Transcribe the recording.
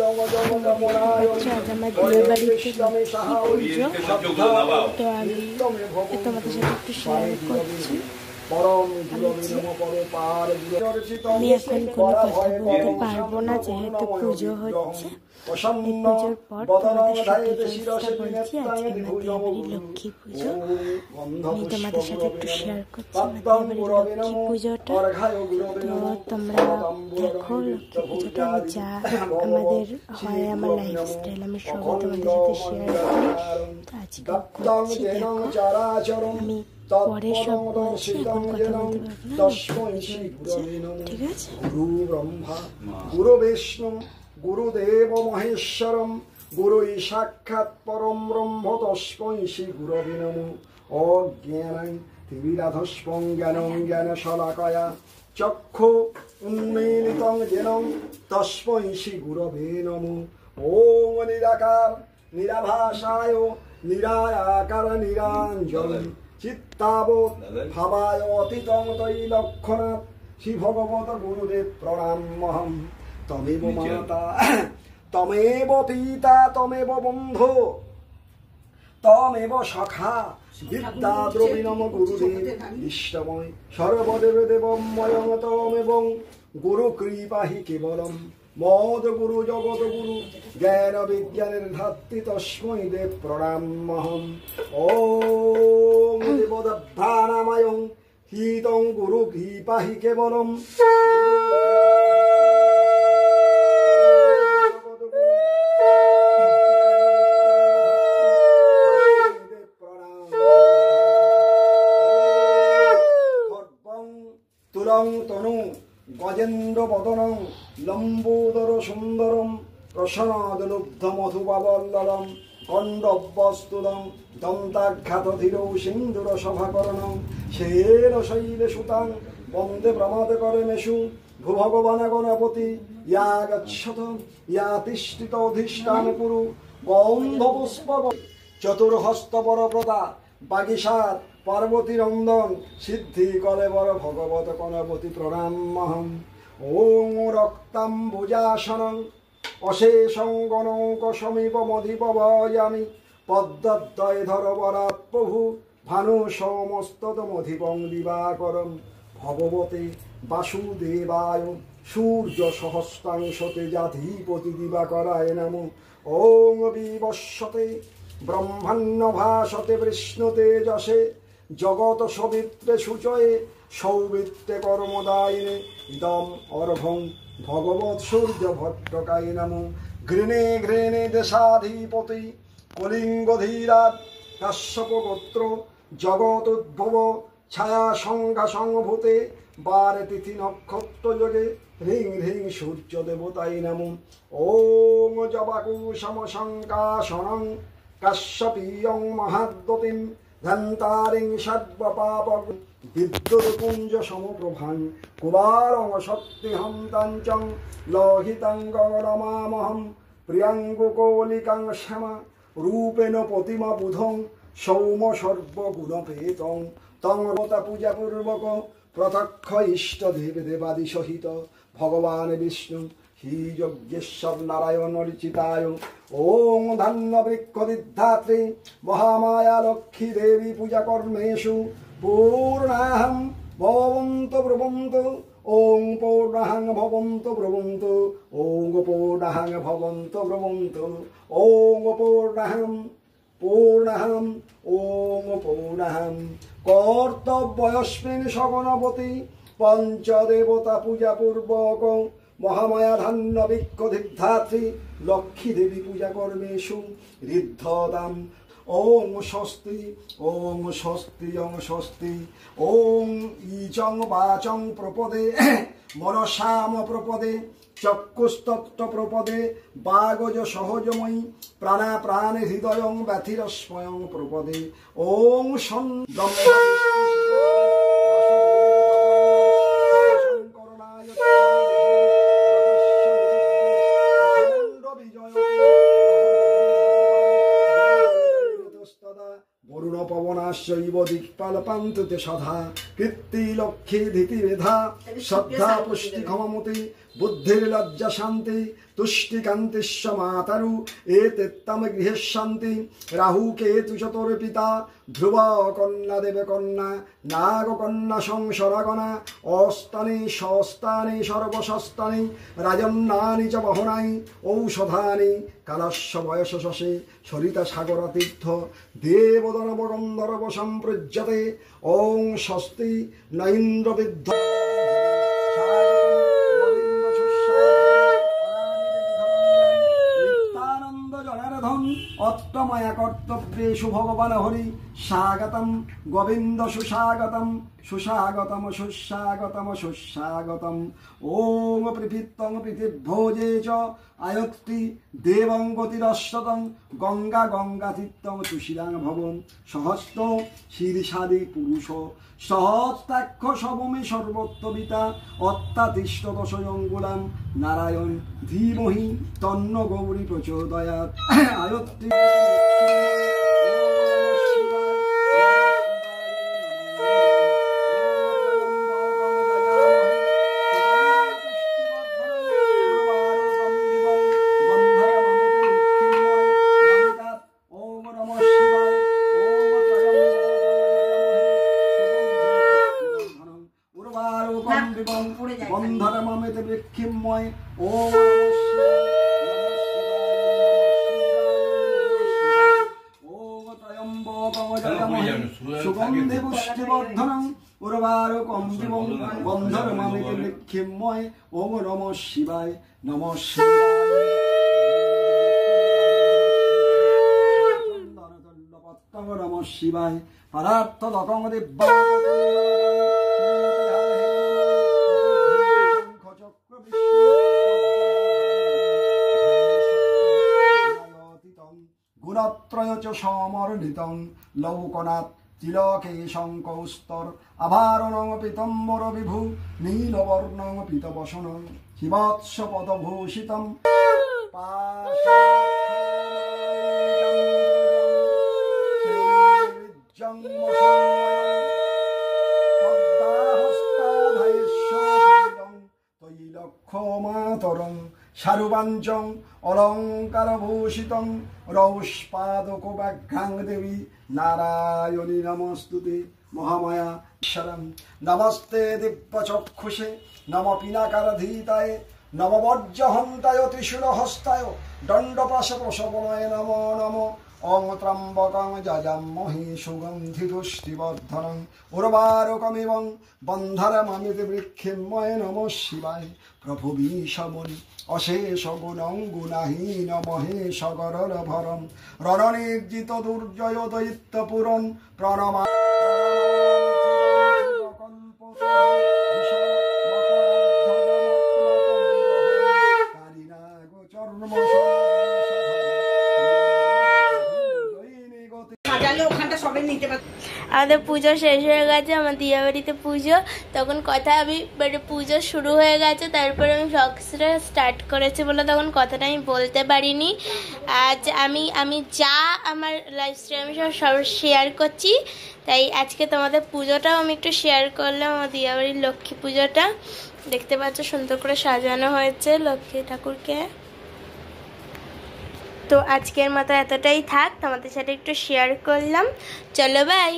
আমার বিয়ের বাড়িতে পুজো, তো আমি তোমাদের সাথে একটু শেয়ার করছি। আমি এখন কোনো কথা বলতে পারবো না, যেহেতু পুজো হচ্ছে। এই পুজোর পর তোমাদের সাথে বলছি, আজকে আমাদের বাড়ি লক্ষ্মী পুজো। আমি তোমাদের সাথে একটু শেয়ার করছি আমাদের বাড়ি লক্ষ্মী পুজোটা। তো তোমরা দেখো লক্ষ্মী পুজোটা আমি যা আমাদের হয়, আমার লাইফস্টাইল আমি সবই তোমাদের সাথে শেয়ার করি। তো আজকে করছি, দেখো আমি পরে সব বলছি, এখন কথা বলতে পারবো না, ঠিক আছে? গুরু ব্রহ্মা গুরু বিষ্ণু গুরুদেব মহেশ্বরম গুরু সাক্ষাৎ পরম ব্রহ্ম তস্मै শ্রী গুরবে নমঃ। অজ্ঞানং তিমিরাধস্পং জ্ঞানং জ্ঞানশলাকয়া চক্ষু উন্মীলিতং যেন তস্मै শ্রী গুরবে নমঃ। ওম নিরাকার নিরাভাসায় নিরাকার নিরঞ্জন চিত্তাবোধ ভাবায় অতীতং তৈলক্ষণাৎ শ্রী ভগবত গুরুদেব প্রণামহম। তমেব মাতা তমেব পিতা তমেব বন্ধু তমেব সখা বিদ্যা দ্রবিণম গুরুদেব ইষ্টময় সর্বদেব দেবময়ং তমেবং গুরু কৃপাহি কেবলম মদ গুরু জগৎ গুরু জ্ঞান বিজ্ঞানের ধাত্রী তস্मै দেব প্রণামহম। ওম দেবদভ্রানাময়ং হিতং গুরু কৃপাহি কেবলম তুলং তনু গজেন্দ্র বদনং লম্বোদর সুন্দরম প্রসন্নদলুব্ধ মধুবাবল্ললম কণ্ডবস্তুলং দন্তাঘাত ধীরৌ সিন্ধুর সভাকরণং শের শৈলে সুতাং বন্দে প্রমাদ করে মেষু ভূভগবান গণপতি ইয়া গচ্ছত ইয়া তিষ্ঠিত অধিষ্ঠান কুরু গন্ধপুষ্প চতুর্হস্ত বরপ্রদা বাগীশার পার্বতী নন্দন সিদ্ধি কলেবর ভগবত গণপতি প্রণামহম। ওম রক্তাম্বুজাসনং অশেষং গণৌক সমীপ মধিপ ভয়ামি পদ্মদ্বয় ধরবরাৎ প্রভু ভানু সমস্ততমধিপং দিবাকরম ভগবতে বাসুদেবায় সূর্য সহস্রাংশতে জাধিপতি দিবাকরায় নমঃ। ওম বিবস্বতে ব্রহ্মাণ্য ভাসতে বিষ্ণুতে যশে জগৎ সবিত্রে সূচয়ে সৌবিত্রে কর্মদায়িনে ইদম অর্ঘং ভগবৎ সূর্য ভট্টকায় নমঃ। ঘৃণে ঘৃণে দেশাধিপতি কলিঙ্গধীরাট কাশ্যপ গোত্র জগৎ উদ্ভব ছায়া সংজ্ঞা সংভূতে বারে তিথি নক্ষত্র যোগে হ্রিং হ্রিং সূর্য দেবতায় নমঃ। ওম জবাকুশম শঙ্কাশনং কাশ্যপীয়ং মহাদ্যতিম ধন্তারিং সর্বপাপং বিদ্যুৎপুঞ্জ সমপ্রভাং কুমারং শক্তিহন্তাঞ্চং লোহিতং গৌরমামহম প্রিয়াঙ্গুকৌলিকাং শ্যামা রূপেণ প্রতিমা বুধং সৌম সর্বগুণপেতং তং পূজা পূর্বক প্রত্যক্ষ ইষ্ট দেব দেবাদি সহিত ভগবান বিষ্ণু শ্রী যজ্ঞেশ্বর নারায়ণ রচিতায় ওম ধন্য বৃক্ষদিধাত্রী মহামায়া লক্ষ্মী দেবী পূজা কর্মেষু পূর্ণাহং ভবন্তু ব্রবন্তু ওং পূর্ণাহং ভবন্তু ব্রবন্তু ওং পূর্ণাহং ভবন্তু ব্রবন্তু ওং পূর্ণাহং পূর্ণাহং ওং পূর্ণাহং। কর্তব্যস্মিন সগণপতি পঞ্চদেবতা পূজা পূর্বক মহামায়া ধান্য বৃক্ষদিধাত্রী লক্ষ্মী দেবী পূজা কর্মেষু ঋদ্ধতাম। ওং স্বস্তি ওং স্বস্তি ওং স্বস্তি ওং ইচং বাচং প্রপদে মনসাম প্রপদে চক্ষুস্তত্ত্ব প্রপদে বাগজ সহজময়ী প্রাণা প্রাণে হৃদয়ং ব্যথিরস্ময়ং প্রপদে ওং সন বরুণ পবনাশ্চৈব দিক্পালপান্তুতে সধা কীর্তি লক্ষ্মী ধীতি মেধা শ্রদ্ধা পুষ্টি ক্ষমমতি বুদ্ধির লজ্জা শান্তি তুষ্টি কান্তিস্ব মাতারু এতেত্তম গৃহের শান্তি রাহু কেতু চতুর্পিতা ধ্রুব কন্যা দেবে কন্যা নাগ কন্যা সংসরাগণা অস্তানি সস্তানি সর্বশস্তানি রাজন্নানি চ বহনাই ঔষধানি কালস্য বয়স শশে সরিতা সাগর তীর্থ দেবদনব গন্ধর্ব সম্প্রজ্যতে ওং স্বস্তি নৈন্দ্র বিদ্ধ অত্তময়া কর্তব্যেষু ভগবান হরি স্বাগতম গোবিন্দ সুস্বাগতম সুস্বাগতম সুস্বাগতম সুস্বাগতম ওম পৃথিত্যং পৃথিভোজে চ আয়ত্তি দেবং গতিরশ্বতং গঙ্গা গঙ্গাতীর্থং তুষিরাং ভবন সহস্ত শীর্ষাদি পুরুষ সহস্তাক্ষ সবমে সর্বত্তবিতা অত্যাতিষ্ঠ দশয়ঙ্গুলাম নারায়ণ ধীমহি তন্ন গৌরী প্রচোদয়াৎ আয়ত্তি বন্ধরমমিত বৃক্ষিময় ওম সুগন্ধি পুষ্টিবর্ধনং উর্বারুকম দিবং বন্ধরমমিত বৃক্ষিময় ওম নমঃ শিবায় নমঃ শিবায় নমঃ শিবায় পরার্থ দকং দিব্য গুণত্রয় চ সমর্ণিতং লৌকনাথ তিলকেশং কৌস্তর আভারণং পীতম্বর বিভু নীলবর্ণং পীতবসনং হিবৎস পদভূষিতং তৈলক্ষমাতরং সারুবাঞ্চং অলঙ্কারভূষিতং রৌষ্পাদকোবাঘ্রাং দেবী নারায়ণী নমস্তুতে মহামায়া ঈশ্বরম নমস্তে দিব্যচক্ষুষে নম পিনাকারধীতায় নম বজ্রহন্তায় ত্রিশূলহস্তায় দণ্ডপাশপ্রশবনায় নমো নমো ওং ত্রম্বকং যজামহি সুগন্ধিপুষ্টিবর্ধনং উর্বারুকমিবং বন্ধরমমিত বৃক্ষিময় নমঃ শিবায় প্রভু বিষমণি অশেষ গুণং গুণহীন মহেশ গরলভরম রণনির্জিত দুর্জয় দৈত্যপুরন প্রণমা আমাদের পুজো শেষ হয়ে গেছে, আমার দিয়া বাড়িতে পুজো। তখন কথা মানে পুজো শুরু হয়ে গেছে, তারপরে আমি ভ্লগসটা স্টার্ট করেছি বলে তখন কথাটা আমি বলতে পারিনি। আজ আমি যা আমার লাইফস্টাইল আমি সব শেয়ার করছি, তাই আজকে তোমাদের পুজোটাও আমি একটু শেয়ার করলাম। আমার দিয়া বাড়ির লক্ষ্মী পুজোটা দেখতে পাচ্ছ, সুন্দর করে সাজানো হয়েছে লক্ষ্মী ঠাকুরকে। তো আজকের মতো এতটাই থাক, তোমাদের সাথে একটু শেয়ার করলাম। চলো বাই।